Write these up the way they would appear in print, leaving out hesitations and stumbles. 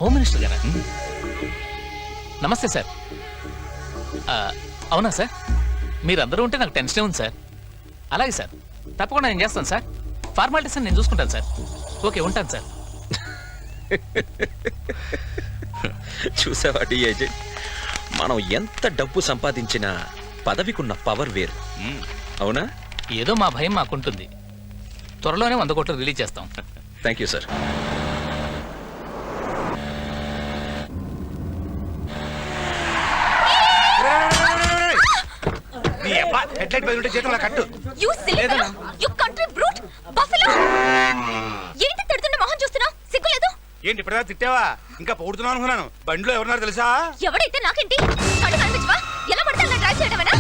Home minister గారా? నమస్తే sir. అవునా సార్? మీరందరూ ఉంటే నాకు టెన్షన్ ఉంది సార్. అలాగే సార్, తప్పకుండా నేను చేస్తాను సార్. ఫార్మాలిటీస్ నేను చూసుకుంటాను సార్. ఓకే, ఉంటాను సార్. చూసావా ఏజెంట్, మనం ఎంత డబ్బు సంపాదించినా పదవికున్న పవర్ వేరు. అవునా? ఏదో మా భయం మాకుంటుంది. త్వరలోనే 100 కోట్లు రిలీజ్ చేస్తాం. Thank you sir. ఏంటి ఇప్పుడు తిట్టావా? ఇంకా పొగుడుతున్నావు అనుకున్నాను. బండిలో ఎవరున్నారు తెలుసా? ఎవడైతే నాకేంటి? ఎలా పడితే అలా డ్రైవ్ చేయడమేనా?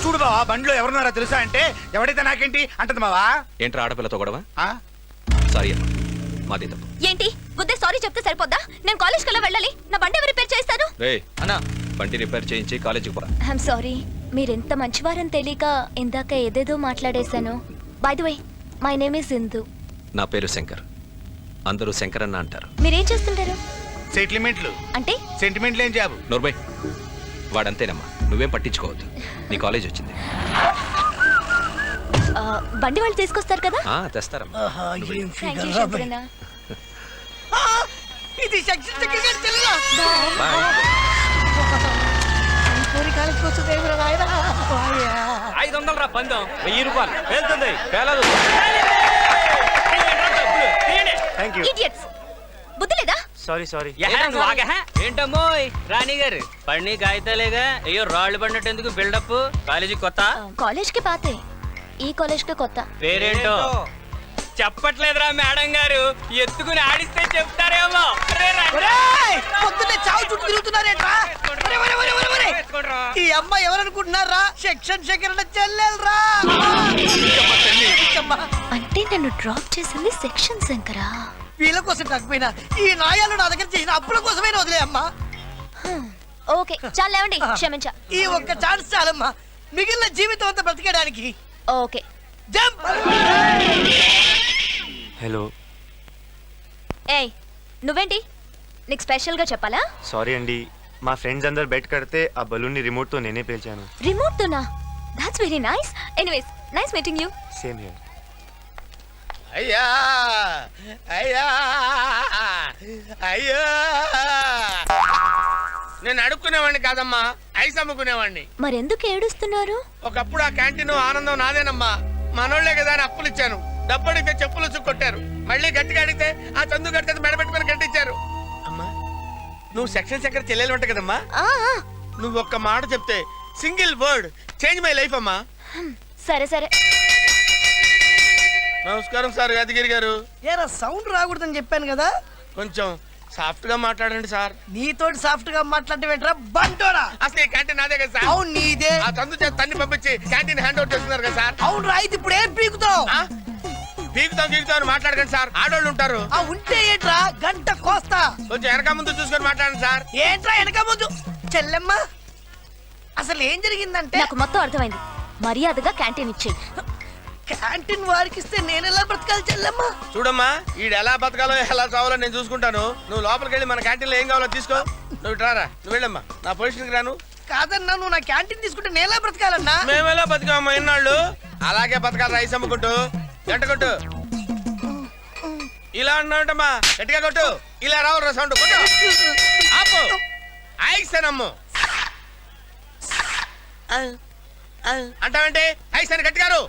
చూడు బావా, బండిలో ఎవరున్నారో తెలుసా అంటే ఎవడైతే నాకేంటి అంటది బావా. ఏంట్రా ఆడపిల్లతో గొడవ? సారీ అమ్మా, మాది తప్పు. ఏంటి బుద్ధే సారీ చెప్తే సరిపోద్దా? నేను కాలేజ్ కల్లా వెళ్ళాలి. నా బండి ఎవరు రిపేర్ చేస్తారు? అన్నా, బండి రిపేర్ చేయించి కాలేజీకి పోరా. ఐఎమ్ సారీ, మీరెంత మంచివారని తెలియక ఇందాక ఏదేదో మాట్లాడేశాను. By the way, my name is Indu. నా పేరు శంకర్, అందరూ శంకర్ అన్న అంటారు. మీరేం చేస్తుంటారు? సెటిల్మెంట్లు అంటే సెంటిమెంట్లు ఏం జాబు? నోర్బై, వాడంతేనమ్మా, నువ్వేం పట్టించుకోవద్దు. నీ కాలేజ్ వచ్చింది. బండి వాళ్ళు తీసుకొస్తారు కదా? తెస్తారమ్మా. థ్యాంక్ యూ శంకరన్న. ఇది సెక్షన్ సెక్రటరీ చెల్లెలా? పూరి కాలేజ్ వస్తుంది ఆయన. 500 రా పందెం, 1000 రూపాయలు వెళ్తుంది. పేలదు. ఇడియట్స్, బుద్ధి లేదా? సారీ ఏంటమ్మో రాణి గారు, బండి కాగితాలేగా. అయ్యో రాళ్ళు పడినట్టు ఎందుకు బిల్డప్? కాలేజీ కొత్త? కాలేజ్ కి పాతే, ఈ కాలేజ్ కి కొత్త. పేరేంటో చెప్పట్లేదురా మేడం గారు. ఎత్తుకుని ఆడిస్తే చెప్తారేమో. పొద్దున్నే చావు చుట్టూ తిరుగుతున్నారేట్రా? ఈ అమ్మాయి ఎవరనుకుంటున్నారా? Section secretary చెల్లెలరా. అంటే నన్ను డ్రాప్ చేసింది సెక్షన్ శంకరా? వీళ్ళ కోసం కాకపోయినా ఈ నాయాలు నా దగ్గర చేసిన అప్పుల కోసమైనా వదిలే అమ్మా. ఓకే చాలు, లేవండి. క్షమించా. ఈ ఒక్క ఛాన్స్ చాలమ్మా, మిగిలిన జీవితం అంతా బ్రతికేయడానికి. Okay jump. హలో. ఏయ్, నువ్వేంటి? నీకు స్పెషల్ గా చెప్పాలా? సారీ అండి, మా ఫ్రెండ్స్ అందరు బెట్ కడితే ఆ బలూన్ ని రిమోట్ తో నేనే పేల్చాను. రిమోట్ తోనా? That's very nice. Anyways, nice meeting you. Same here. అయ్యా అయ్యా అయ్యా, నేను అడుక్కునేవాడిని కాదమ్మా, ఐస్ అమ్ముకునేవాడిని. మరెందుకు ఏడుస్తున్నారు? ఒకప్పుడు ఆ క్యాంటీన్ ఆనందం నాదేనమ్మా. మనోళ్లే కదా అని అప్పులు ఇచ్చాను. డబ్బు అడిగితే చెప్పులు కొట్టారు. మళ్ళీ గట్టిగా అడిగితే ఆ చందు గడితే మెడబెట్టుకుని గట్టించారు. అమ్మా, నువ్వు సెక్షన్ సెక్రటరీ చెల్లెలు ఉంటా కదమ్మా. నువ్వు ఒక్క మాట చెప్తే, single word change my life అమ్మా. సరే సరే. నమస్కారం సార్ యాదగిరి గారు. ఏరా సౌండ్ రాకూడదని చెప్పాను కదా. కొంచెం సాఫ్ట్ గా మాట్లాడండి సార్. నీతోటి సాఫ్ట్ గా మాట్లాడటమేంట్రా బంటోడా? అసలు ఈ క్యాంటీన్ నాదే కదా సార్. అవును నీదే. ఆ చందు చేత తన్ని పంపించి క్యాంటీన్ హ్యాండ్ ఓవర్ చేస్తున్నారు కదా సార్. అవును రా, అయితే ఇప్పుడు ఏం పీకుతావు? పీకుతాం అని మాట్లాడకండి సార్, ఆడోళ్ళు ఉంటారు. ఆ ఉంటే ఏంట్రా, గంట కోస్తా. కొంచెం వెనక ముందు చూసుకొని మాట్లాడండి సార్. ఏంట్రా వెనక ముందు? చెల్లెమ్మ, అసలు ఏం జరిగిందంటే? నాకు మొత్తం అర్థమైంది. మర్యాదగా క్యాంటీన్ ఇచ్చేయి. క్యాంటీన్ వారికి ఇస్తే నేను ఎలా బ్రతకాలి చెల్లెమ్మ? చూడమ్మా, ఈడు ఎలా బతకాలో ఎలా చావాలో నేను చూసుకుంటాను. నువ్వు లోపలికి వెళ్ళి మన క్యాంటీన్ లో ఏం కావాలో తీసుకో. నువ్వు రారా, నువ్వు వెళ్ళమ్మా. నా పొజిషన్కి రాను. కాదన్నా, నువ్వు నా క్యాంటీన్ తీసుకుంటే నేను ఎలా బ్రతకాలన్నా? మేమెలా బతికామమ్మా ఇన్నాళ్ళు? అలాగే బతకాలి. రైస్ అమ్ముకుంటూ గంట కొట్టు. ఇలా అన్నావుంటమ్మా, గట్టిగా కొట్టు. ఇలా రావు సౌండ్ కొట్టు. ఆపు. ఐస్ అమ్ము అంటావంటే ఐస్ అని గట్టిగారు.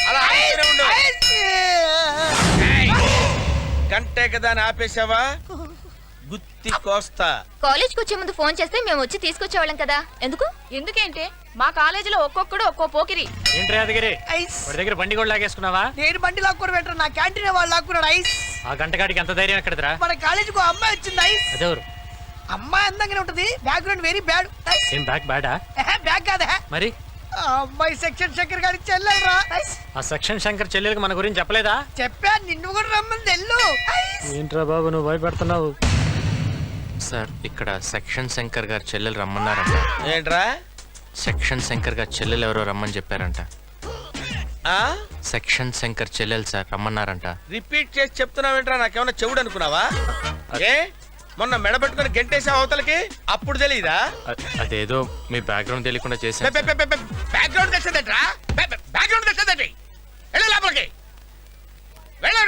అలా ఉండు. గంటే కదా అని ఆపేసావా? గుత్తి కోస్తా. కాలేజ్ కి వచ్చే ముందు ఫోన్ చేస్తే మేము వచ్చి తీసుకొచ్చేవాళ్ళం కదా. ఎందుకేంటి? మా కాలేజీలో ఒక్కొక్కడు ఒక్కో పోకిరి. ఏంట్రా యాదగిరి, ఐస్. వాడి దగ్గర బండి కూడా లాగేసుకున్నావా? నేను బండి లాక్కోరు పెట్టరా, నా క్యాంటీన్ వాళ్ళు లాక్కున్నాడు. ఐస్. ఆ గంటగాడికి ఎంత ధైర్యం ఎక్కడదిరా? మన కాలేజీకి అమ్మాయి వచ్చింది. ఐస్. అదెవరు? అమ్మాయి అందంగానే ఉంటది, బ్యాక్గ్రౌండ్ వెరీ బ్యాడ్. ఏం బ్యాక్ బ్యాడా? బ్యాక్ కాదా మరి? అమ్మాయి సెక్షన్ శంకర్ గారికి చెల్లెలరా. ఆ సెక్షన్ శంకర్ చెల్లెలకు మన గురించి చెప్పలేదా? చెప్పా, నిన్ను కూడా రమ్మని తెల్లు. ఏంట్రా బాబు నువ్వు భయపెడుతున్నావు? సార్, ఇక్కడ సెక్షన్ శంకర్ గారు చెల్లెలు రమ్మన్నారంట. ఏంట్రా? సెక్షన్ శంకర్ గారు చెల్లెలు ఎవరో రమ్మని చెప్పారంట. సెక్షన్ శంకర్ చెల్లెలు సార్ రమ్మన్నారంట. రిపీట్ చేసి చెప్తున్నావేంట్రా? నాకేమన్నా చెవుడు అనుకున్నావా? ఏ మొన్న మెడ పట్టుకుని గెంటేసే అవతలకి అప్పుడు తెలీదా? అదేదో మీ బ్యాక్గ్రౌండ్ తెలియకుండా చేశాను. బ్యాక్గ్రౌండ్ తెచ్చదట్రా, బ్యాక్గ్రౌండ్ తెచ్చదటి. వెళ్ళు లోపలికి, వెళ్ళు.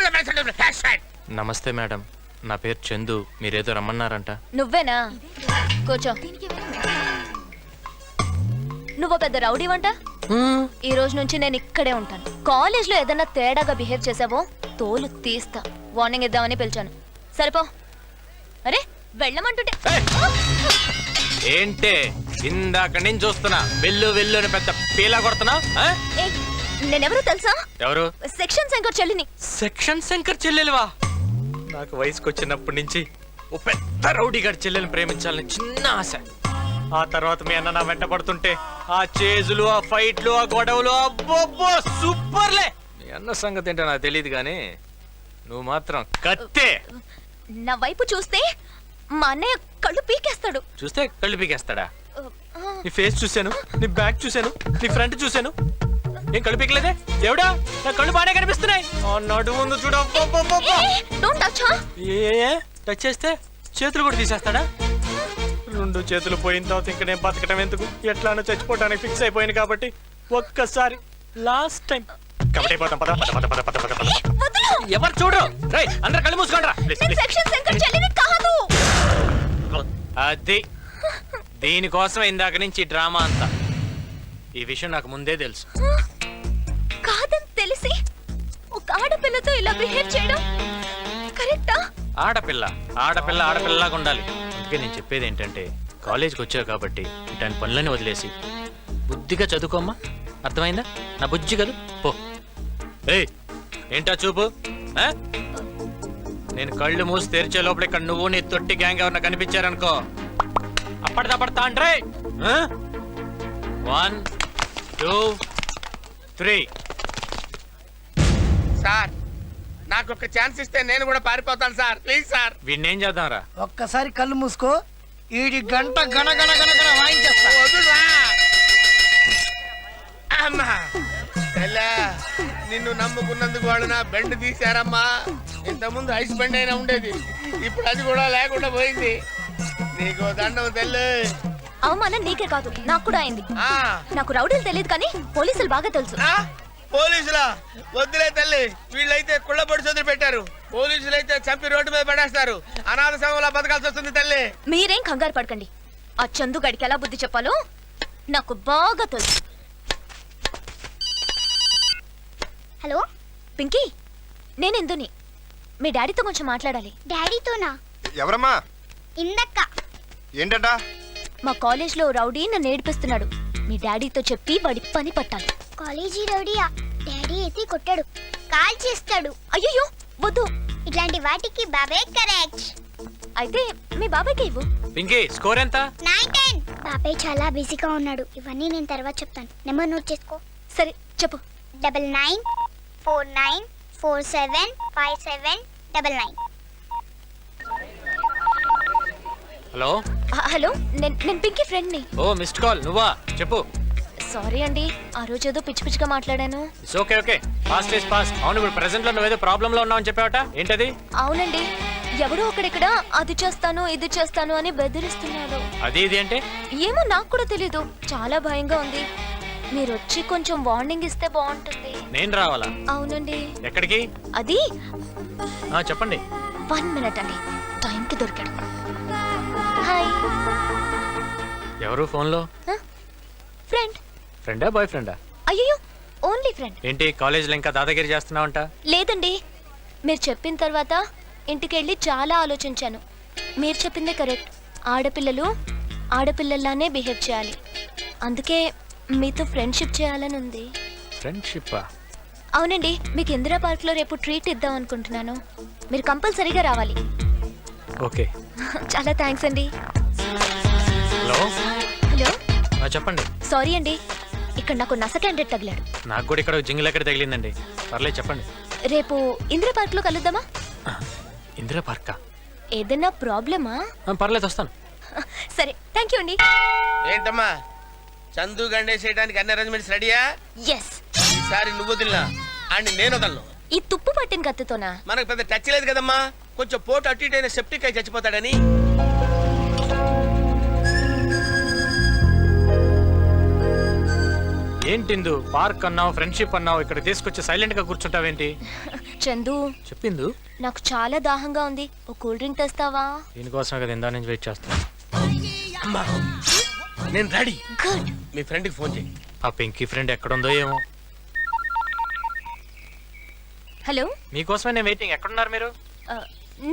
నమస్తే మేడం, నా పేరు చందు. మీరేదో రమ్మన్నారంట. నువ్వేనా? కూర్చో. నువ్వు పెద్ద రౌడీ వంట. ఈ రోజు నుంచి నేను ఇక్కడే ఉంటాను. కాలేజ్ లో ఏదైనా తేడాగా బిహేవ్ చేసావో తోలు తీస్తా. వార్నింగ్ ఇద్దామని పిలిచాను. సరిపో. అరే వెళ్ళమంటుంటే ఏంటే ఇందాక నేను చూస్తున్నా వెళ్ళు వెళ్ళు అని పెద్ద పీలా కొడుతున్నా. ఏయ్, నేనెవరో తెలుసా? ఎవరు? సెక్షన్ శంకర్ చెల్లిని. సెక్షన్ శంకర్ చెల్లెలువా? నాకు వయసుకు వచ్చినప్పటి నుంచి ఓ పెద్ద రౌడీ గారి చెల్లెల్ని ప్రేమించాలని చిన్న ఆశ. ఆ తర్వాత మీ అన్న నా వెంట పడుతుంటే ఆ చేజులు, ఆ ఫైట్లు, ఆ గొడవలు, అబ్బో సూపర్లే. మీ అన్న సంగతి ఏంటో నాకు తెలియదు కానీ నువ్వు మాత్రం కత్తే. నా వైపు చూస్తే మా అన్నయ్య కళ్ళు పీకేస్తాడు. చూస్తే కళ్ళు పీకేస్తాడా? నీ ఫేస్ చూశాను, నీ బ్యాక్ చూశాను, నీ ఫ్రంట్ చూశాను. ఏం కళ్ళు పీకలేదే దేవుడా? నా కళ్ళు బాగానే కనిపిస్తున్నాయి. నడు ముందు చూడ. Don't touch her. A touch చేస్తే చేతులు కూడా తీసేస్తాడా? రెండు చేతులు పోయిన తర్వాత ఇంక నేను బతకటం ఎందుకు? ఎట్లానో చచ్చిపోవడానికి ఫిక్స్ అయిపోయింది కాబట్టి ఒక్కసారి లాస్ట్ టైం కబడ్డీ అయిపోతాం. పద పద పద పద పద పద పద. ఎవరు చూడు, అందరు కళ్ళు మూసుకోండిరా. సెక్షన్ శంకర్ చెల్లిని కాదు. అది దీనికోసం ఇందాక నుంచి డ్రామా అంతా. ఈ విషయం నాకు ముందే తెలుసు. కాదని తెలిసి ఒక ఆడపిల్లతో ఇలా బిహేవ్ చేయడం కరెక్టా? ఆడపిల్ల ఆడపిల్ల ఆడపిల్లలాగా ఉండాలి. అందుకే నేను చెప్పేది ఏంటంటే కాలేజ్కి వచ్చావు కాబట్టి ఇట్లాంటి పనులని వదిలేసి బుద్ధిగా చదువుకోమ్మా. అర్థమైందా? నా బుజ్జి కదా పో. ఏయ్ ఏంటా చూపు? నేను కళ్ళు మూసి తెరిచే లోపల ఇక్కడ నువ్వు నీ తొట్టి గ్యాంగ్ ఎవరన్నా కనిపించారనుకో అప్పటిదప్పడతా అంటే 1 2 3. సార్ నాకు ఒక ఛాన్స్ ఇస్తే నేను కూడా పారిపోతాను సార్. Please sir. వీడిని ఏం చేద్దాంరా? ఒక్కసారి కళ్ళు మూసుకో, ఈడి గంట గణ గణ గణ గణ వాయించేస్తా. వదులురా. అమ్మా తెల్లా, నిన్ను నమ్ముకున్నందుకు వాళ్ళు నా బెండ్ తీశారమ్మా. ఇంతకుముందు ఐస్ బెండ్ అయినా ఉండేది, ఇప్పుడు అది కూడా లేకుండా పోయింది. నీకు దండం తెల్లు. అవమానం నీకే కాదు నాకు కూడా అయింది. ఆ, నాకు రౌడీలు తెలియదు కానీ పోలీసులు బాగా తెలుసు. ఆ, పోలీసులా? వద్దులే తల్లి, వీళ్ళైతే కుళ్ళబొడి చదువు పెట్టారు. పోలీసులైతే చంపి రోడ్డు మీద పడేస్తారు. అనాథ సమయంలో బతకాల్సి వస్తుంది తల్లి. మీరేం కంగారు పడకండి. ఆ చందు గడికి ఎలా బుద్ధి చెప్పాలో నాకు బాగా తెలుసు. హలో పింకీ, నేను ఇందుని. మీ డాడీతో కొంచెం మాట్లాడాలి. డాడీతోనా? ఎవరమ్మా? ఇందక్క. ఏంటట? మా కాలేజ్లో రౌడీ నన్ను ఏడిపిస్తున్నాడు. మీ డాడీతో చెప్పి వాడి పని పట్టాలి. కాలేజీ రౌడీయా? డాడీ అయితే కొట్టాడు, కాల్ చేస్తాడు. అయ్యో వద్దు. ఇట్లాంటి వాటికి బాబాయ్ కరెక్ట్. అయితే మీ బాబాయ్కి ఇవ్వు. పింకీ స్కోర్ ఎంత? 9-10. బాబాయ్ చాలా బిజీగా ఉన్నాడు, ఇవన్నీ నేను తర్వాత చెప్తాను. నెంబర్ నోట్ చేసుకో. సరే చెప్పు. 9949475799. హలో. హలో, నేను పింకీ ఫ్రెండ్ని. ఓ మిస్డ్ కాల్ నువ్వా? చెప్పు. సారీ అండి, ఆ రోజు ఏదో పిచ్చి పిచ్చిగా మాట్లాడాను. It's okay okay. Fast is fast. అవును, ఇప్పుడు ప్రెసెంట్ లో నువ్వేదో ప్రాబ్లం లో ఉన్నావని చెప్పావట. ఏంటది? అవునండి, ఎవడో అక్కడిక్కడ అది చేస్తాను ఇది చేస్తాను అని బెదిరిస్తున్నాడు. అది ఇది అంటే ఏమో నాకు కూడా తెలీదు. చాలా భయంగా ఉంది. మీరు వచ్చి కొంచెం వార్నింగ్ ఇస్తే బాగుంటుంది. నేను రావాలా? అవునండి. ఎక్కడికి? అది చెప్పండి. 1 మినిట్ అండి, టైంకి దొరికాడు. హాయ్. ఎవరు ఫోన్లో? ఫ్రెండ్. ఫ్రెండా బాయ్ ఫ్రెండా? అయ్యో ఓన్లీ ఫ్రెండ్. ఏంటి కాలేజీలో ఇంకా దాదాగిరి చేస్తున్నావంట? లేదండి, మీరు చెప్పిన తర్వాత ఇంటికి వెళ్ళి చాలా ఆలోచించాను. మీరు చెప్పిందే కరెక్ట్. ఆడపిల్లలు ఆడపిల్లల్లానే బిహేవ్ చేయాలి. అందుకే మీతో ఫ్రెండ్షిప్ చేయాలని ఉంది. ఫ్రెండ్షిప్పా? అవునండి, మీకు ఇందిరా పార్క్లో రేపు ట్రీట్ ఇద్దాం అనుకుంటున్నాను. మీరు కంపల్సరీగా రావాలి. ఓకే. చాలా థ్యాంక్స్ అండి. హలో. హలో. చెప్పండి. సారీ అండి, ఇక్కడ నాకు నస క్యాండిడేట్ తగిలాడు. నాకు కూడా ఇక్కడ జింగిల్ ఎక్కడ తగిలిందండి. పర్లేదు చెప్పండి. రేపు ఇందిరా పార్క్లో కలుద్దామా? ఇందిరా పార్కా? ఏదైనా ప్రాబ్లమా? పర్లేదు వస్తాను. సరే థ్యాంక్ యూ అండి. ఏంటమ్మా చందు గండేసేయడానికి అన్ని అరేంజ్మెంట్స్ రెడీయా? ఎస్. ఈసారి నువ్వు వదిలినా అండ్ నేను వదలను. ఈ తుప్పు పట్టిన కత్తితోనా? మనకు పెద్ద టచ్ లేదు కదమ్మా. కొంచెం పోటు అటు ఇటు అయిన సెప్టిక్ అయి చచ్చిపోతాడని. ఏంటిందు పార్క్ అన్నావు, ఫ్రెండ్షిప్ అన్నావు, ఇక్కడ తీసుకొచ్చి సైలెంట్ గా కూర్చుంటావేంటి? చందు, చెప్పిందు నాకు చాలా దాహంగా ఉంది, ఓ కూల్ డ్రింక్ తెస్తావా? దీనికోసం కదా ఇందా నుంచి వెయిట్ చేస్తాను. అమ్మా నేను రెడీ. గుడ్. మీ ఫ్రెండ్కి ఫోన్ చేయి. ఆ పింకీ ఫ్రెండ్ ఎక్కడుందో ఏమో. హలో, మీకోసమే నేను వెయిటింగ్. ఎక్కడున్నారు మీరు?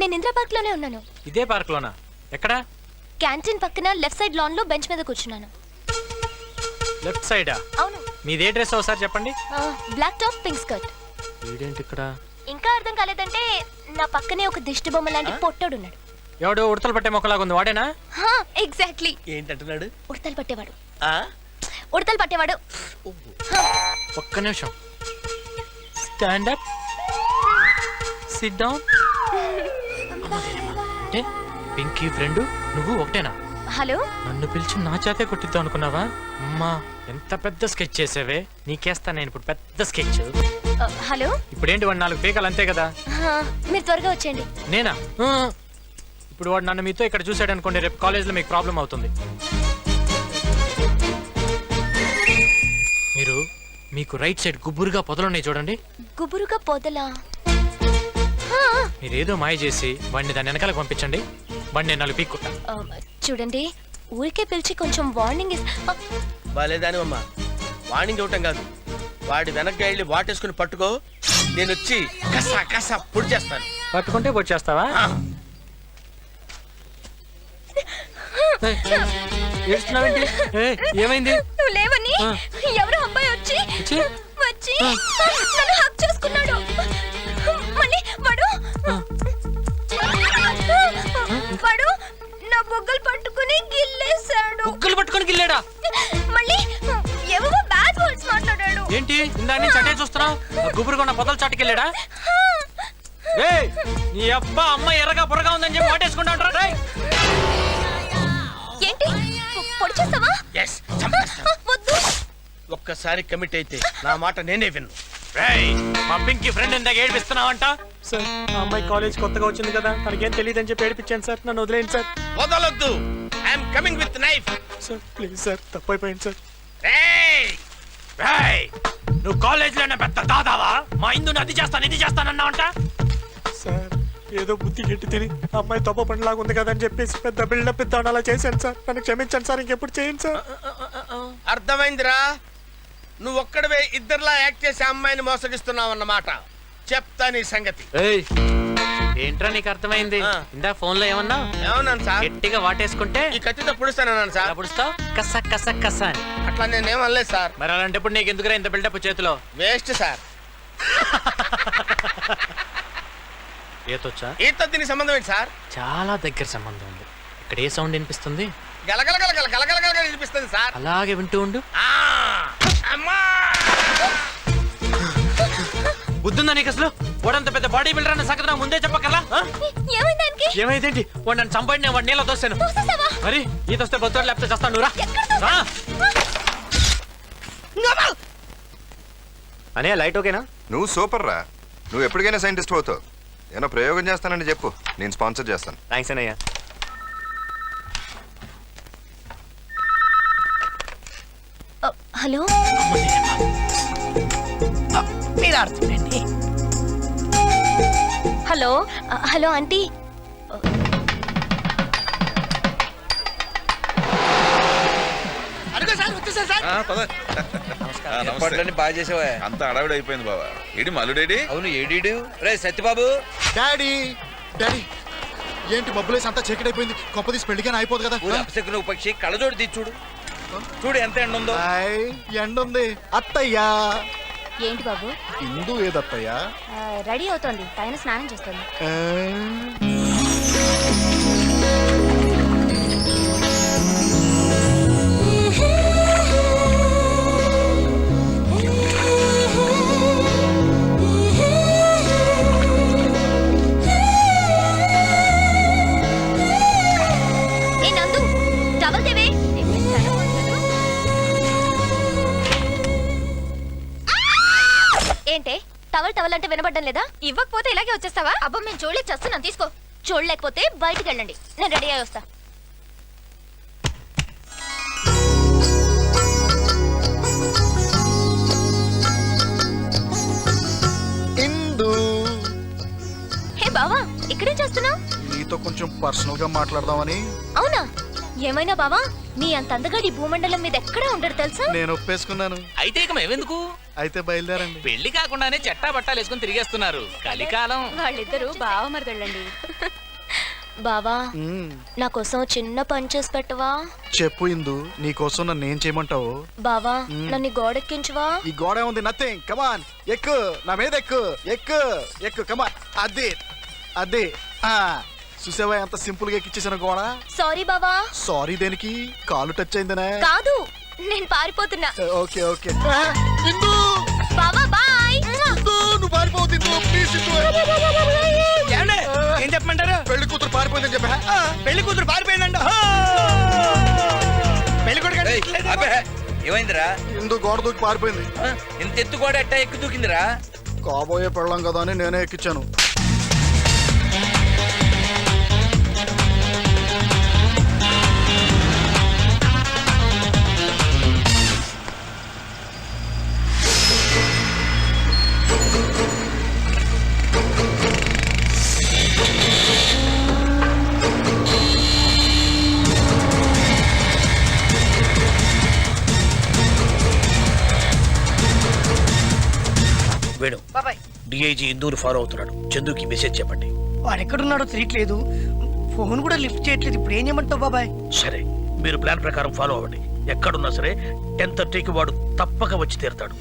నేను ఇందిరా పార్క్ లోనే ఉన్నాను. ఇదే పార్క్ లోనా? ఎక్కడా? క్యాంటీన్ పక్కన లెఫ్ట్ సైడ్ లాన్ లో బెంచ్ మీద కూర్చున్నాను. లెఫ్ట్ సైడా? అవును. మీదే డ్రెస్ ఒకసారి చెప్పండి. Black top pink skirt. వీడేంటి ఇక్కడ? ఇంకా అర్థం కాలేదంటే నా పక్కనే ఒక దిష్టి బొమ్మ లాంటి పొట్టోడున్నాడు. ఎవడు ఉడతలు పట్టే మొక్కలాగా ఉంది, వాడేనా? ఎగ్జాక్ట్లీ. ఏంటంటున్నాడు? ఉడతలు పట్టేవాడు. ఆ? ఉడతలు పట్టేవాడు. ఒక్క నిమిషం. Stand up, SIT down. అంటే పింకీ ఫ్రెండ్ నువ్వు ఒకటేనా? హలో, నన్ను పిలిచి నా చేతే కొట్టిద్దాం అనుకున్నావా? అమ్మా ఎంత పెద్ద స్కెచ్ చేసావే. నీకేస్తా నేను ఇప్పుడు పెద్ద స్కెచ్. హలో. ఇప్పుడేంటి వాడు 4 పీకలు అంతే కదా? మీరు త్వరగా వచ్చేయండి. నేనా? ఇప్పుడు వాడు నన్ను మీతో ఇక్కడ చూసాడు అనుకోండి, రేపు కాలేజ్లో మీకు ప్రాబ్లం అవుతుంది. మీరు మీకు రైట్ సైడ్ గుబురుగా పొదలున్నాయి చూడండి. గుబురుగా పొదలా? మీరేదో మాయ చేసి వాడిని దాని వెనకాలకు పంపించండి. వాడిని నేను 4 పీక్కుంటా. చూడండి, ఊరికే పిలిచి కొంచెం వార్నింగ్ బాలేదాని అమ్మా, వాణింగ్ ఇవ్వటం కాదు, వాడి వెనక్కి వెళ్ళి వాటేసుకుని పట్టుకో, నేను వచ్చి కసా కసా పొడి చేస్తాను. పట్టుకుంటే వచ్చేస్తావా? ఏడుస్తున్నావేంటి? ఏమైంది? నువ్వు లేవని ఎవరో అబ్బాయి వచ్చి నన్ను హక్ చేసుకున్నాడు. మళ్ళీ వాడు నా బొగ్గలు పట్టుకుని గిల్లేశాడు. బుగ్గలు పట్టుకుని గిల్లాడా? మళ్ళీ ఏవో బ్యాడ్ వర్డ్స్ మాట్లాడాడు. ఏంటి ఇందా నుంచి అటే చూస్తున్నావు? గుబురుగా ఉన్న పొదలు చాటుకెళ్ళాడా? నీ అబ్బా అమ్మ ఎర్రగా బుర్రగా ఉందని చెప్పి వాటేసుకుంటా ఉంటారా? ఏంటి పొడి చేస్తావా? వద్దు. ఒక్కసారి కమిట్ అయితే నా మాట నేనే విన్ను. మా పింకీ ఫ్రెండ్ ఇందాక ఏడిపిస్తున్నావంట. సార్ ఆ అమ్మాయి కాలేజ్ కొత్తగా వచ్చింది కదా, తనకేం తెలియదని చెప్పి ఏడిపించాను సార్. నన్ను వదిలేయండి సార్. వదలొద్దు. I'm coming with knife. Sir please sir, తప్పైపోయింది సార్. నువ్వు కాలేజీలోనే పెద్ద దాదావా? మా ఇందుని అది చేస్తాను ఇది చేస్తానన్నావంట. సార్ ఏదో బుద్ధి గట్టి తిని అమ్మాయి తప్ప పనిలాగా ఉంది కదా అని చెప్పేసి పెద్ద బిల్డప్ ఇద్దాం అలా చేశాను సార్. నన్ను క్షమించండి సార్, ఇంకెప్పుడు చేయండి సార్. అర్థమైందిరా? నువ్వు ఒక్కడవే ఇద్దరులా యాక్ట్ చేసి అమ్మాయిని మోసగిస్తున్నావు అన్నమాట. చెప్తా నీ సంగతి. ఏంట్రా నీకు అర్థమైంది? ఇందా ఫోన్ లో ఏమన్నా? ఏమన్నాను సార్? గట్టిగా వాటేసుకుంటే ఈ కత్తితో పుడుస్తానన్నాను సార్. పుడుస్తావు కస కస కస అని. అట్లా నేనేం అనలేదు సార్. మరి అలాంటప్పుడు నీకు ఎందుకురా ఇంత బిల్డప్ చేతిలో? Waste sir. ఈతొచ్చా? ఈతో దీనికి సంబంధం ఏంటి సార్? చాలా దగ్గర సంబంధం ఉంది. ఇక్కడ ఏ సౌండ్ వినిపిస్తుంది? గలగలగలగల గలగలగలగల వినిపిస్తుంది సార్. అలాగే వింటూ ఉండు. అమ్మా! బుద్ధుందా నీకు అసలు? వాడంత పెద్ద బాడీ బిల్డర్ అన్న సంగతి నాకు ముందే చెప్పకలా? ఏమైందానికి? ఏమైందేంటి? వాడు నన్ను చంపండి, నేను వాడు నీళ్ళ దోస్తాను. మరి ఈత వస్తే బొత్తోడు లేకపోతే చేస్తాను. నువ్వురా అనే లైట్ ఓకేనా? నువ్వు సూపర్ రా. నువ్వు ఎప్పటికైనా సైంటిస్ట్ అవుతావు. ఏమైనా ప్రయోగం చేస్తానండి చెప్పు, నేను స్పాన్సర్ చేస్తాను. థ్యాంక్స్ అన్నయ్య. హలో. మీరు ఆడుతుండండి. హలో. Hello aunty. అడుగు సార్, వచ్చేసారు సార్. బాగా చేసావా? అంత అడవిడ అయిపోయింది బాబా. ఏడి మల్లుడేడి? అవును ఏడీడు. రే సత్యబాబు. డాడీ డాడీ ఏంటి మబ్బులేసి అంతా చీకటైపోయింది. కొంప తీసి పెళ్లిగానే అయిపోదు కదా. అపశకున పక్షి కళ్ళజోడు తీసి చూడు. చూడు ఎంత ఎండ ఉందో. ఎండ ఉంది అత్తయ్యా. ఏంటి బాబు? ఇందు ఏదత్తయ్యా? రెడీ అవుతోంది, పైన స్నానం చేస్తుంది. ఏంటే టవల్ టవల్ కావాలంటే వినబడ్డం లేదా? ఇవ్వకపోతే ఇలాగే వచ్చేస్తావా? అబ్బా మేము చూడలేక చేస్తున్నాం, తీసుకో. చూడలేకపోతే బయటికి వెళ్ళండి, నేను రెడీ అయ్యి వస్తా. ఇందు హే బావా, ఇక్కడేం చేస్తున్నావు? నీతో కొంచెం పర్సనల్ గా మాట్లాడదామని. అవునా? ఏమైనా బావా, నీ అంత అందగాడి భూమండలం మీద ఎక్కడా ఉండడు తెలుసా? నేను ఒప్పేసుకున్నాను. అయితే ఇక మేమెందుకు? అయితే బయలుదేరండి. పెళ్లి కాకుండానే చట్టా బట్టాలు వేసుకుని తిరిగేస్తున్నారు. కలికాలం. వాళ్ళిద్దరూ బావ మరదళ్ళండి. బావా, నా కోసం చిన్న పని చేసి పెట్టవా? చెప్పు ఇందు, నీ కోసం నన్ను ఏం చేయమంటావు? బావా, నన్ను గోడెక్కించవా? ఈ గోడ ఉంది, నథింగ్. కమాన్, ఎక్కు, నా మీద ఎక్కు, ఎక్కు, ఎక్కు, కమాన్. అదే అదే చూసావా ఎంత సింపుల్ గా ఎక్కిచ్చేసిన గోడ. సారీ బావా. సారీ దేనికి? కాలు టచ్ అయిందనే. కాదు, నేను పారిపోతున్నా. Okay okay. ఇందు, బావా బాయ్. నువ్వు పారిపోవద్దు ఇందు, ప్లీజ్ ఇందు. ఏం చెప్పమంటారు? పెళ్లి కూతురు పారిపోయిందని చెప్పా. పెళ్లి కూతురు పారిపోయిందంట. పెళ్లి కొడుకు ఏమైందిరా? ఇందు గోడ దూకి పారిపోయింది. ఇంత ఎత్తు కూడా ఎట్టా ఎక్కు దూకిందిరా? కాబోయే పెళ్ళం కదా అని నేనే ఎక్కించాను. వేణు, డిఐజీ ఇందూరు ఫాలో అవుతున్నాడు. చందుకి మెసేజ్ చెప్పండి. వాడు ఎక్కడున్నాడో తెలియట్లేదు, ఫోన్ కూడా లిఫ్ట్ చేయట్లేదు. ఇప్పుడు ఏం చేయమంటావు బాబాయ్? సరే, మీరు ప్లాన్ ప్రకారం ఫాలో అవ్వండి. ఎక్కడున్నా సరే 10:30కి వాడు తప్పక వచ్చి తీరుతాడు.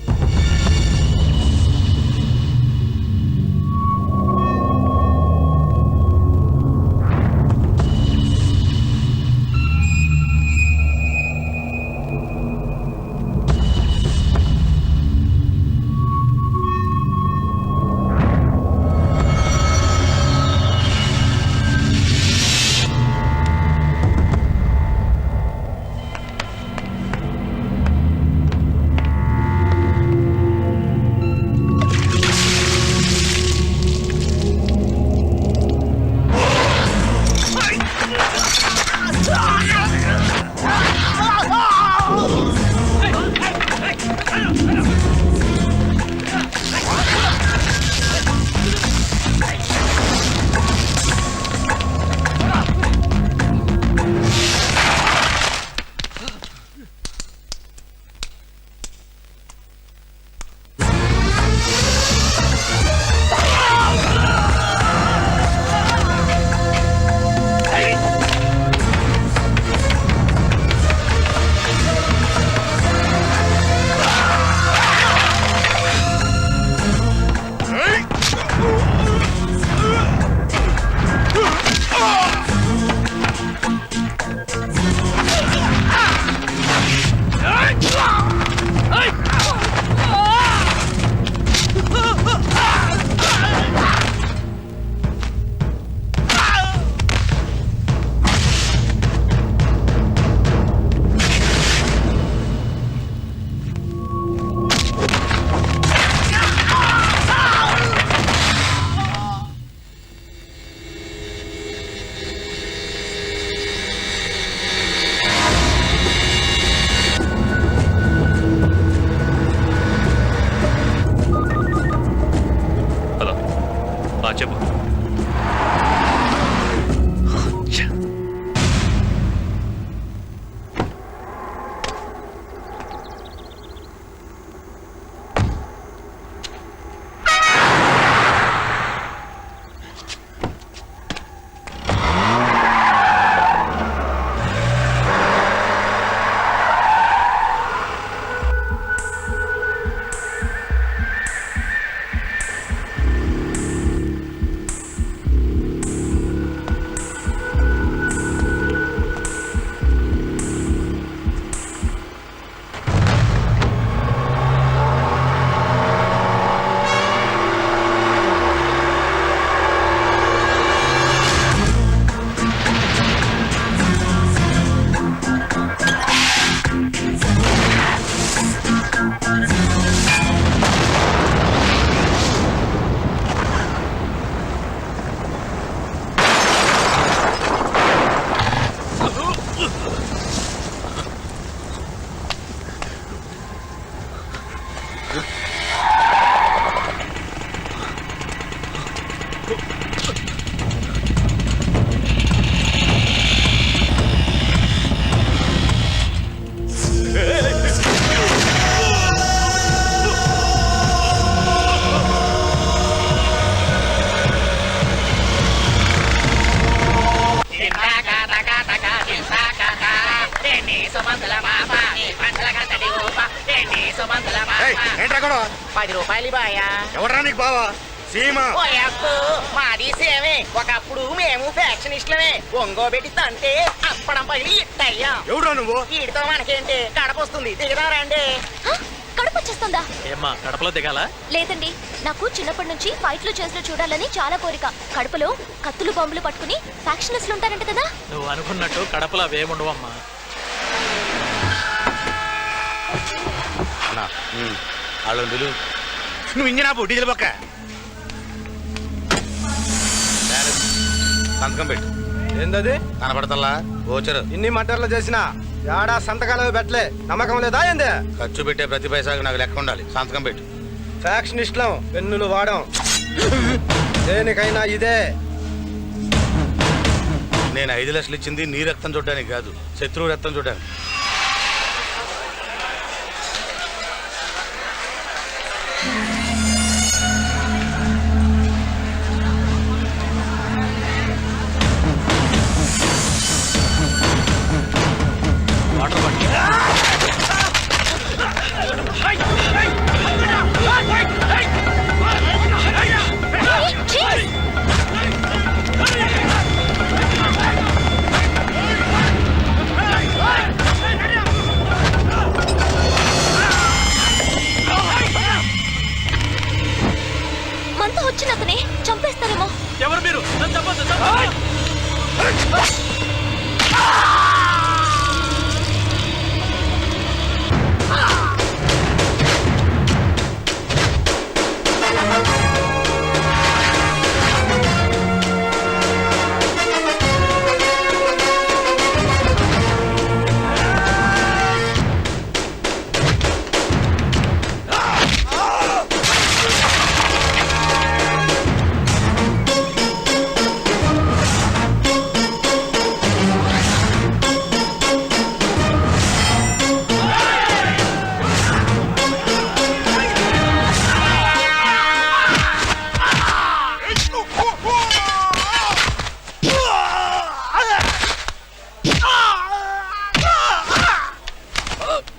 ఏంట్రా కూడా 10 రూపాయలు బాయా ఎవడరా నీకు బావా సీమ మాది సేమే ఒకప్పుడు మేము ఫ్యాక్షనిస్టులమే ఒంగోబెట్టి తంటే అప్పడం పగిలి ఇట్టయ్యా ఎవడురా నువ్వు వీడితో మనకేంటి గడప వస్తుంది దిగదారండి కడుపు వచ్చేస్తుందా? ఏమ్మా కడపలో దిగాల? లేదండి, నాకు చిన్నప్పటి నుంచి ఫైట్లు చేసిన చూడాలని చాలా కోరిక. కడుపులో కత్తులు బాంబులు పట్టుకుని ఫ్యాక్షనిస్టులు ఉంటారంట కదా. నువ్వు అనుకున్నట్టు కడపలో అవేముండవమ్మా. వాళ్ళు నువ్వు ఇంజిన్ ఆపు డీజిల్ పక్క సంతకం పెట్టు. ఏందది? కనపడతల్లా ఓచరు ఇన్ని మటర్లు చేసినా ఏడా సంతకాలు పెట్టలే, నమ్మకం లేదా ఏంది? ఖర్చు పెట్టే ప్రతి పైసాకు నాకు లెక్క ఉండాలి. సంతకం పెట్టు. ఫ్యాక్షనిస్టులం, పెన్నులు వాడం, దేనికైనా ఇదే. నేను 5 లక్షలు ఇచ్చింది నీ రక్తం చూడడానికి కాదు, శత్రువు రక్తం చూడడానికి. Water bottle. మనతో వచ్చిన అతనే చంపేస్తారేమో. ఎవరు మీరు? నన్ను చంపొద్దు, చంపొద్దు.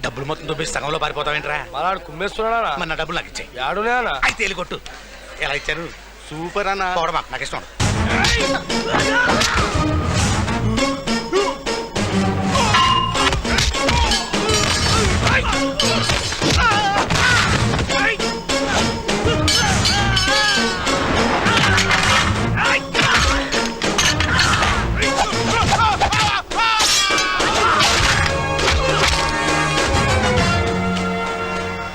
డబ్బులు మొత్తం చూపి సగంలో పారిపోతావేంట్రా? మరాడు కుమ్మేస్తున్నాడా? మరి నా డబ్బులు నాకు ఇచ్చాయి. యాడునేనా? అయితే వెళ్ళి కొట్టు. ఎలా ఇచ్చారు? సూపర్ అన్న. పోవడమా, నాకు ఇష్టం.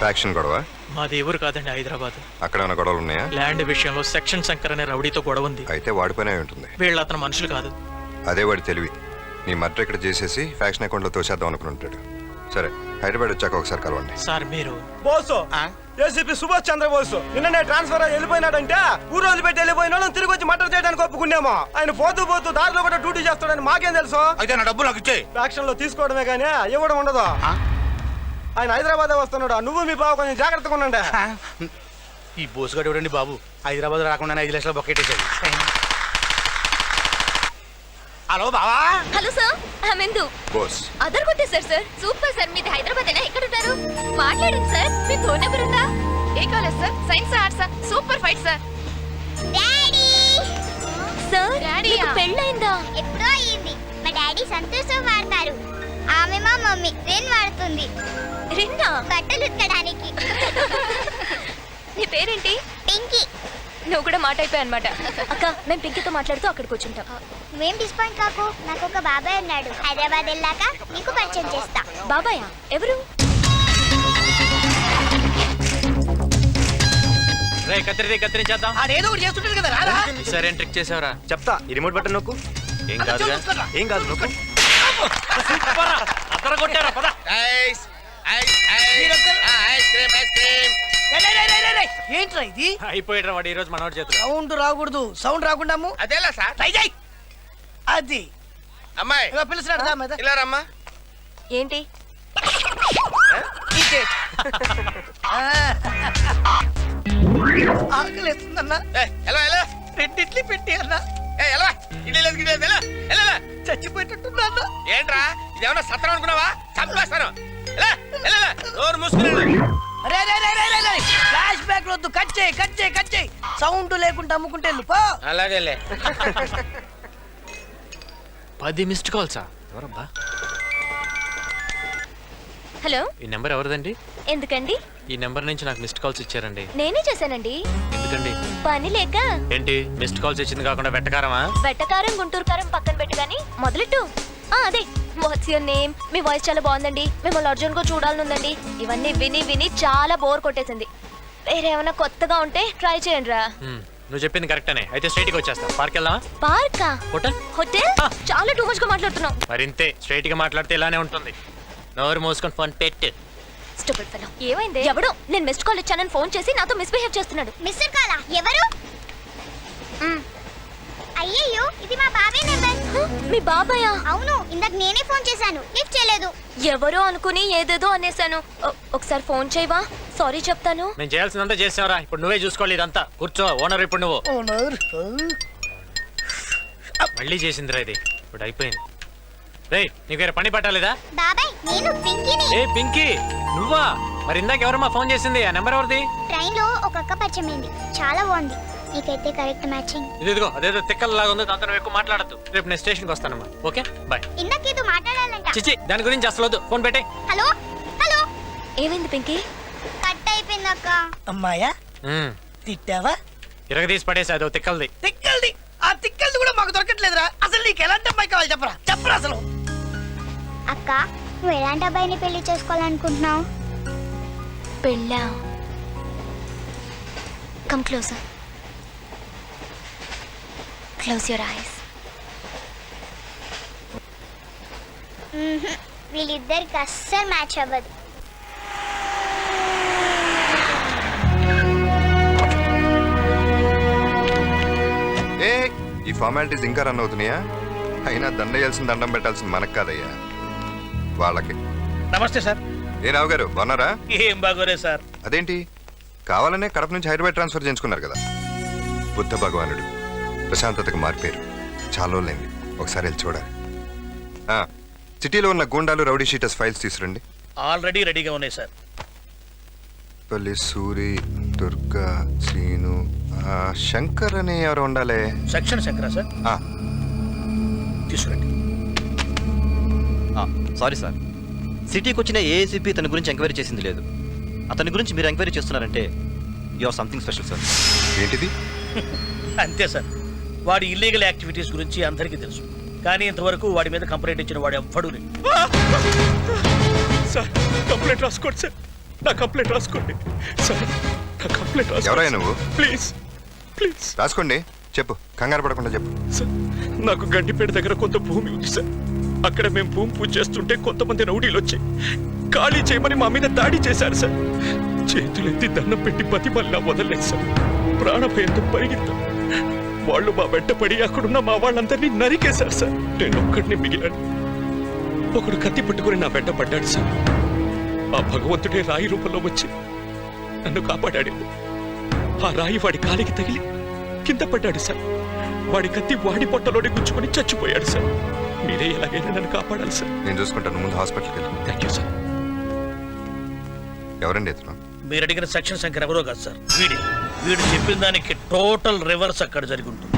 ఫ్యాక్షన్ గొడవ? మాది ఎవరు కాదండి, హైదరాబాద్. అక్కడ ఏమైనా గొడవలు ఉన్నాయా? ల్యాండ్ విషయంలో సెక్షన్ శంకర్ అనే రౌడీతో గొడవ ఉంది. అయితే వాడి పనే అయి ఉంటుంది. వీళ్ళు అతను మనుషులు కాదు. అదే వాడి తెలివి. నీ మర్డర్ ఇక్కడ చేసేసి ఫ్యాక్షన్ అకౌంట్లో తోసేద్దాం అనుకుని ఉంటాడు. సరే, హైదరాబాద్ వచ్చాక ఒకసారి కలవండి. సార్ మీరు బోసు ఏసీపీ సుభాష్ చంద్రబోసు నిన్ననే ట్రాన్స్ఫర్ అయ్యి వెళ్ళిపోయినాడంటే ఊరు రోజు పెట్టి వెళ్ళిపోయిన వాళ్ళని తిరిగి వచ్చి మటర్ చేయడానికి ఒప్పుకున్నామో. ఆయన పోతూ పోతూ దారిలో కూడా డ్యూటీ చేస్తాడని మాకేం తెలుసు? అయితే నా డబ్బులు నాకు ఇచ్చేయి. ఫ్యాక్షన్ లో తీసుకోవడమే కానీ ఇవ్వడం ఉండదు. ఆయన హైదరాబాద్ వస్తున్నాడు, నువ్వు మీ బావ కొంచెం జాగ్రత్తగా ఉండండి. ఈ బోసుగాడు ఎవడండి బాబు? హైదరాబాద్ రాకుండా 5 లక్షలు బొక్కెట్టేసాడు. హలో బావా. హలో సార్, ఇందు బోస్. అదర్ కొట్టేశారు సార్. Super sir. మీది హైదరాబాద్ అయినా ఎక్కడ ఉంటారు? మాట్లాడండి సార్. మీ ఫోన్ నెంబర్ ఉందా? ఏ college sir? Science arts? Super fight sir. Daddy sir, మీకు పెళ్ళైందా? ఎప్పుడో అయ్యింది. మా డాడీ సంతోషం వాడతారు. ఆమె మా మమ్మీ రెన్ వాడుతుంది. రింగా? బట్టలు ఉతకడానికి. నీ పేరేంటి? పింకీ. నువ్వు కూడా మాట అయిపోయా అనమాట. అక్క, మేము పింకీతో మాట్లాడుతూ అక్కడికి కూర్చుంటాం. నువ్వేం డిస్పాయింట్ కాకు. నాకు ఒక బాబాయ్ ఉన్నాడు. హైదరాబాద్ వెళ్ళాక నీకు పరిచయం చేస్తా. బాబాయా? ఎవరు? రే కత్తిరించేద్దాం. ఆడేదో ఒకటి చేస్తుంటాడు కదా రారా. సరే ట్రిక్ చేసావరా? చెప్తా, ఈ రిమోట్ బటన్ నొక్కు. ఏం కాదుగా. ఏం కాదు, నొక్కు. అతను కొట్టారా? పద. Ice ice ice ice cream ice cream. ఏంట్రా ఇది? అయిపోయాడు వాడు ఈ రోజు మనోడి చేతులు. సౌండ్ రాకూడదు. సౌండ్ రాకుండా అదేలా సార్. ట్రై చేయి. అది అమ్మాయి పిలుస్తున్నాడు దా మీద. ఇలా రమ్మా. ఏంటి? ఆకలిస్తుందన్నా. ఎలా ఎలా రెండిట్లు పెట్టి అన్నా. ఎలా ఇడ్లీ లేదు గిడ్లీ లేదు. ఎలా ఎలా చచ్చిపోయేటట్టున్నా అన్నా. ఏంట్రా ఇదేమన్నా సత్రం అనుకున్నావా? చంపేస్తాను. ఎలా ఎలా డోర్ మూసుకున్నాడు. అరే రే రే రే రే ఫ్లాష్ బ్యాక్ వద్దు, కట్ చేయి కట్ చేయి కట్ చేయి. సౌండ్ లేకుండా అమ్ముకుంటే వెళ్ళు, పో. అలాగేలే. 10 మిస్డ్ కాల్సా? ఎవరబ్బా? హలో, ఈ నెంబర్ ఎవరిదండి? ఎందుకండి? ఈ నెంబర్ నుంచి నాకు మిస్డ్ కాల్స్ ఇచ్చారండి. నేనే చేశానండి. ఎందుకండి? పని లేక. ఏంటి మిస్డ్ కాల్స్ ఇచ్చింది కాకుండా వెట్టకారమా? వెట్టకారం గుంటూరు కారం పక్కన పెట్టు గాని మొదలెట్టు. అదే what's your name, me voice చాలా బాగుందండి, మిమ్మల్ని అర్జున్ గా చూడాలనుందండి. ఇవన్నీ విని విని చాలా బోర్ కొట్టేసింది. వేరేమైనా కొత్తగా ఉంటే ట్రై చేయండి రా. నువ్వు చెప్పింది కరెక్టేనే. అయితే స్ట్రైట్ గా వచ్చేస్తా. పార్క్ వెళ్దామా? పార్కా? హోటల్? హోటల్? చాలా టూ మచ్ గా మాట్లాడుతున్నావు. మరింతే స్ట్రైట్ గా మాట్లాడితే ఇలానే ఉంటుంది. నోరు మూసుకొని ఫోన్ పెట్టు. Stupid fellow. ఏమైంది? ఎవడో నేను మిస్డ్ కాల్ ఇచ్చానని ఫోన్ చేసి నాతో మిస్బిహేవ్ చేస్తున్నాడు. మిస్టర్ కాలా? ఎవరు? అయ్యయ్యో, ఇది మా బాబాయ్ నెంబర్. మీ బాబాయా? అవును, ఇందాక నేనే ఫోన్ చేశాను, లిఫ్ట్ చేయలేదు. ఎవరో అనుకుని ఏదేదో అనేసాను. ఒకసారి ఫోన్ చేయవా? సారీ చెప్తాను. నేను చేయాల్సిందంతా చేసావరా. ఇప్పుడు నువ్వే చూసుకోవాలి ఇదంతా. కూర్చో. ఓనర్ ఇప్పుడు నువ్వు. మళ్ళీ చేసిందిరా ఇది. ఇప్పుడు అయిపోయింది. రేయ్, నీకు వేరే పని పట్టాలేదా? బాబాయ్, నేను పింకీని. ఏ పింకీ, నువ్వా? మరి ఇందాక ఎవరమ్మా ఫోన్ చేసింది? ఆ నెంబర్ ఎవరిది? ట్రైన్ లో ఒక అక్క పరిచయం అయింది, చాలా బాగుంది. నీకైతే కరెక్ట్ మ్యాచింగ్. ఇదిగో అదేదో తిక్కల్లాగా ఉంది. దాంతో నువ్వు ఎక్కువ మాట్లాడద్దు. రేపు నేను స్టేషన్కి వస్తానమ్మా. Okay bye. ఇందాకేదో మాట్లాడాలంట. చిచి, దాని గురించి అసలు వద్దు. ఫోన్ పెట్టే. Hello hello. ఏమైంది పింకీ? కట్ అయిపోయింది అక్క. అమ్మాయా, తిట్టావా? ఇరగదీసి పడేసి అదో తిక్కల్ది. తిక్కల్ది? ఆ తిక్కల్ది కూడా మాకు దొరకట్లేదురా. అసలు నీకు ఎలాంటి అమ్మాయి కావాలి చెప్పరా, చెప్పరా అసలు. అక్క, నువ్వు ఎలాంటి అబ్బాయిని పెళ్లి చేసుకోవాలనుకుంటున్నావు? పెళ్ళా? Come closer. Close your eyes. వీళ్ళిద్దరికి అస్సలు మ్యాచ్ అవ్వదు. ఏ ఈ ఫార్మాలిటీస్ ఇంకా రన్ అవుతున్నాయా? అయినా దండ వేయాల్సిన దండం పెట్టాల్సింది మనకు కాదయ్యా, వాళ్ళకి. నమస్తే సార్. ఏ రావు గారు బాగున్నారా? ఏం బాగోరే సార్. అదేంటి కావాలనే కడప నుంచి హైదరాబాద్ ట్రాన్స్ఫర్ చేయించుకున్నారు కదా? బుద్ధ భగవానుడు ప్రశాంతతకు మారిపోయారు. చాలా రోజులైంది, ఒకసారి వెళ్ళి చూడాలి. సిటీలో ఉన్న గూండాలు రౌడీ షీటర్స్ ఫైల్స్ తీసురండి. ఆల్రెడీ రెడీగా ఉన్నాయి సార్. పల్లి సూరి, దుర్గా, శ్రీను, శంకర్ అని ఎవరు ఉండాలి? సెక్షన్ శంకరా సార్? తీసుకురండి. సారీ సార్, సిటీకి వచ్చిన ఏఏసీపీ తన గురించి ఎంక్వైరీ చేసింది లేదు. అతని గురించి మీరు ఎంక్వైరీ చేస్తున్నారంటే you or something special sir. ఏంటిది? అంతే సార్, వాడి ఇల్లీగల్ యాక్టివిటీస్ గురించి అందరికీ తెలుసు, కానీ ఇంతవరకు వాడి మీద కంప్లైంట్ ఇచ్చిన వాడు ఎవ్వడూ లేదు. సార్ కంప్లైంట్ రాసుకోండి సార్, నా కంప్లైంట్ రాసుకోండి సార్, నా కంప్లైంట్ రాసుకోండి. ఎవరయ్యా నువ్వు? ప్లీజ్ ప్లీజ్ రాసుకోండి, చెప్పు, కంగారు పడకుండా చెప్పు. సార్, నాకు గండిపేట దగ్గర కొంత భూమి ఉంది సార్. అక్కడ మేము భూమి పూజ చేస్తుంటే కొంతమంది రౌడీలు వచ్చి ఖాళీ చేయమని మా మీద దాడి చేశారు సార్. చేతులెత్తి దండం పెట్టి బతిమల్లా వదలలేదు సార్. ప్రాణభయంతో పరిగెత్తాం. వాళ్ళు మా వెంట పడి అక్కడున్న మా వాళ్ళందరినీ నరికేశారు సార్. నేను ఒక్కడిని మిగిలాను. ఒకడు కత్తి పట్టుకుని నా వెంట పడ్డాడు సార్. ఆ భగవంతుడే రాయి రూపంలో వచ్చి నన్ను కాపాడాడు. ఆ రాయి వాడి కాలికి తగిలి కింద పడ్డాడు సార్. వాడి కత్తి వాడి పొట్టలోనే గుచ్చుకొని చచ్చిపోయాడు సార్. మీరే ఎలాగైనా నన్ను కాపాడాలి సార్. నేను చూసుకుంటాను, ముందు హాస్పిటల్కి వెళ్ళి. Thank you sir. ఎవరండి ఇతను? మీరు అడిగిన సెక్షన్ శంకర్ ఎవరో కాదు సార్, వీడు చెప్పిన దానికి టోటల్ రివర్స్ అక్కడ జరిగి ఉంటుంది.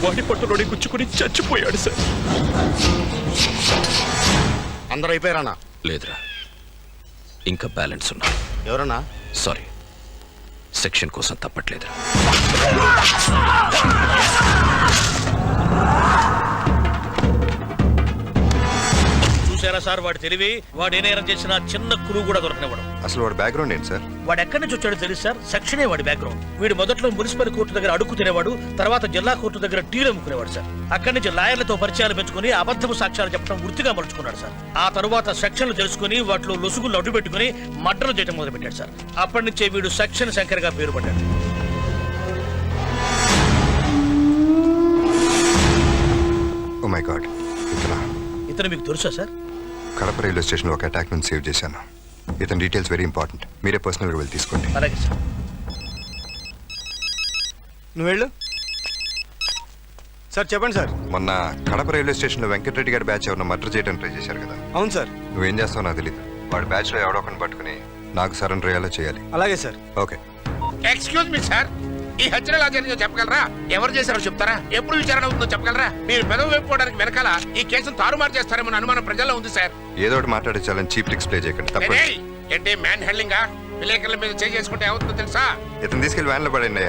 వాడి పొట్టలోనే గుచ్చుకొని చచ్చిపోయాడు సార్. అందరూ అయిపోయారన్నా? లేదురా, ఇంకా బ్యాలెన్స్ ఉన్నా. ఎవరన్నా? సారీ, సెక్షన్ కోసం తప్పట్లేదురా. సార్ వాడు తెలివి వాడు ఏ నేరం చేసినా చిన్న క్లూ కూడా దొరకనివ్వడం. అసలు వాడి బ్యాక్గ్రౌండ్ ఏంటి సార్? వాడు ఎక్కడి నుంచి వచ్చాడో తెలుసు సార్, సెక్షనే వాడి బ్యాక్గ్రౌండ్. వీడు మొదట్లో మున్సిపల్ కోర్టు దగ్గర అడుగు తినేవాడు, తర్వాత జిల్లా కోర్టు దగ్గర టీలు అమ్ముకునేవాడు సార్. అక్కడి నుంచి లాయర్లతో పరిచయాలు పెంచుకుని అబద్ధపు సాక్ష్యాలు చెప్పడం వృత్తిగా మలుచుకున్నాడు సార్. ఆ తరువాత సెక్షన్లు తెలుసుకుని వాటిలో లొసుగులు అడ్డు పెట్టుకుని మర్డర్లు చేయడం మొదలుపెట్టాడు సార్. అప్పటి నుంచే వీడు సెక్షన్ శంకర్ గా పేరు పడ్డాడు. ఓ మై గాడ్, ఇతను మీకు తెలుసా సార్? కడప రైల్వే స్టేషన్లో ఒక అటాక్ నుంచి సేవ్ చేశాను. ఇతని డీటెయిల్స్ వెరీ ఇంపార్టెంట్. మీరే పర్సనల్గా వెళ్ళి తీసుకోండి. అలాగే సార్. నువ్వు వెళ్ళు సార్. చెప్పండి సార్. మొన్న కడప రైల్వే స్టేషన్లో వెంకటరెడ్డి గారి బ్యాచ్ ఎవరిని మర్డర్ చేయడానికి ట్రై చేశారు కదా? అవును సార్. నువ్వేం చేస్తావు నాకు తెలియదు. వాడి బ్యాచ్లో ఎవడో ఒకరిని పట్టుకుని నాకు సరెండర్ అయ్యేలా చేయాలి. అలాగే sir. Okay. Excuse me sir, ఈ హత్యలు ఎలా జరిగిందో చెప్పగలరా? ఎవరు చేశారో చెప్తారా? ఎప్పుడు విచారణ అవుతుందో చెప్పగలరా? మీరు పెదవి వేపుకోవడానికి వెనకాల ఈ కేసును తారుమారు చేస్తారేమో అనుమానం ప్రజల్లో ఉంది సార్. ఏదో ఒకటి మాట్లాడించాలని చీప్ ట్రిక్స్ ప్లే చేయకండి. తప్పండి. ఏంటి మ్యాన్ హ్యాండ్లింగా? విలేకరుల మీద చేసుకుంటే ఏమవుతుందో తెలుసా? ఇతను తీసుకెళ్లి వ్యాన్లో పడండి.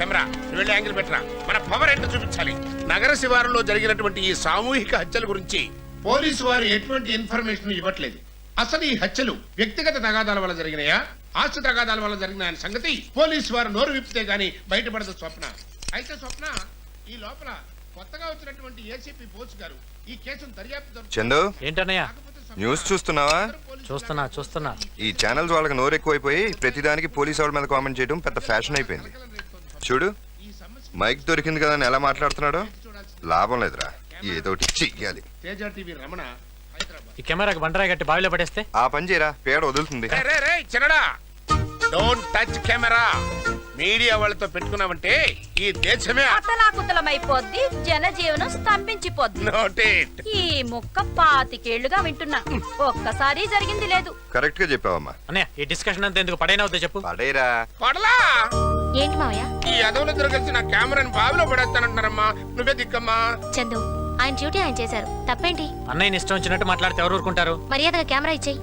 కెమెరా వెళ్ళి యాంగిల్ పెట్టరా, మన పవర్ ఏంటో చూపించాలి. నగర శివారులో జరిగినటువంటి ఈ సామూహిక హత్యల గురించి పోలీసు వారు ఎటువంటి ఇన్ఫర్మేషన్ ఇవ్వట్లేదు. అసలు ఈ హత్యలు వ్యక్తిగత తగాదాల వల్ల జరిగినాయా, ఆస్తి తగాదాల వల్ల జరిగిన సంగతి పోలీసు వారు నోరు విప్పితే గానీ బయటపడదు స్వప్న. అయితే స్వప్న, ఈ లోపల కొత్తగా వచ్చినటువంటి ఏసీపీ బోస్ గారు ఈ కేసును దర్యాప్తు. చందు, ఏంటన్నయ్య? న్యూస్ చూస్తున్నావా? చూస్తున్నా. ఈ ఛానల్స్ వాళ్ళకి నోరు ఎక్కువైపోయి ప్రతిదానికి పోలీసు వాళ్ళ మీద కామెంట్ చేయడం పెద్ద ఫ్యాషన్ అయిపోయింది. చూడు, మైక్ దొరికింది కదా అని ఎలా మాట్లాడుతున్నాడో. లాభం లేదురా, ఏదోటి చెయ్యాలి. తేజ టీవీ రమణ. ఈ కెమెరాకి బండరాయి కట్టి బావిలో పడేస్తే ఆ పని చేయరా, పేడ వదులుతుంది. చిన్నడా, డోంట్ టచ్ కెమెరా. మీడియా వాళ్ళతో పెట్టుకున్నామంటే ఈ దేశమే అతలాకుతలమైపోద్ది, జనజీవనం స్తంభించిపోద్ది. నోటేట్. ఈ ముక్క 25 ఏళ్లుగా వింటున్నా, ఒక్కసారి జరిగింది లేదు. కరెక్ట్ గా చెప్పావమ్మా. అన్నయ్య, ఈ డిస్కషన్ అంతా ఎందుకు? పడైనా వద్దా చెప్పు. పడేరా. పడలా. ఏంటి మావయ్య? ఈ అదవులిద్దరు కలిసి నా కెమెరాని బావిలో పడేస్తానంటున్నారమ్మా. నువ్వే దిక్కమ్మా. చందు, ఆయన డ్యూటీ ఆయన చేశారు, తప్పేంటి? అన్నయ్యని ఇష్టం వచ్చినట్టు మాట్లాడితే ఎవరు ఊరుకుంటారు? మర్యాదగా కెమెరా ఇచ్చేయి.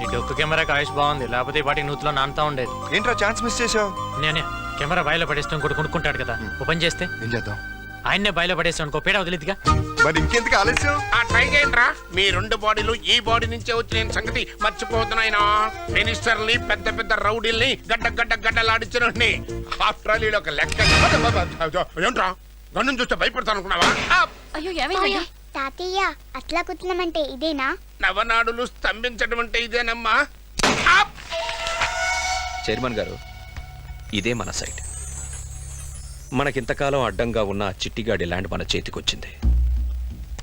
ఈ డొక్కు కెమెరాకి ఆయుష్ బాగుంది, లేకపోతే ఈ పాటికి నూతులో నానుతా ఉండేది. ఏంట్రా ఛాన్స్ మిస్ చేసావు? నేనే కెమెరా బాయిలో పడేస్తే ఇంకోటి కొనుక్కుంటాడు కదా, ఓపెన్ చేస్తే ఏం చేద్దాం? ఆయన్నే బాయిలో పడేస్తే అనుకో, పేడ వదిలేదిగా. మరి ఇంకెందుకు ఆలస్యం? ఆ ట్రై చేయండి రా. మీ 2 బాడీలు ఈ బాడీ నుంచే వచ్చిన సంగతి మర్చిపోతున్నాయినా. మినిస్టర్ని, పెద్ద పెద్ద రౌడీల్ని గడ్డలాడించిన ఆఫ్టర్ ఆల్ ఒక లెక్క. ఏంట్రా, గన్ను చూస్తే భయపడతాను అనుకున్నావా? అయ్యో, ఏమైంది? తాతయ్య, అట్లా కుట్టినమంటే ఇదేనా? నవనాడులు స్తంభించడం అంటే ఇదేనమ్మా. చైర్మన్ గారు, ఇదే మన సైట్. మనకింతకాలం అడ్డంగా ఉన్న చిట్టిగాడి ల్యాండ్ మన చేతికొచ్చింది.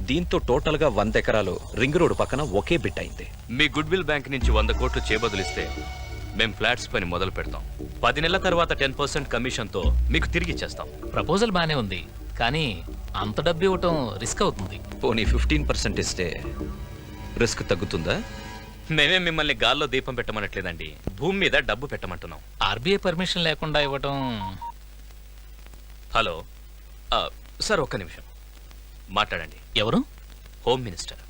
దీంతో టోటల్గా 100 ఎకరాలు రింగ్ రోడ్ పక్కన ఒకే బిట్ అయింది. మీ గుడ్ విల్ బ్యాంక్ నుంచి 100 కోట్లు చేబదులిస్తే మేం ఫ్లాట్స్ పని మొదలు పెడతాం. 10 నెలల తర్వాత 10% కమిషన్తో మీకు తిరిగి ఇచ్చేస్తాం. ప్రపోజల్ బానే ఉంది, కానీ అంత డబ్బు ఇవ్వటం రిస్క్ అవుతుంది. పోనీ 15% ఇస్తే రిస్క్ తగ్గుతుందా? మేమే మిమ్మల్ని గాల్లో దీపం పెట్టమనట్లేదండి, భూమి మీద డబ్బు పెట్టమంటున్నాం. ఆర్బీఐ పర్మిషన్ లేకుండా ఇవ్వటం. హలో సార్, ఒక్క నిమిషం మాట్లాడండి. ఎవరు? Home minister.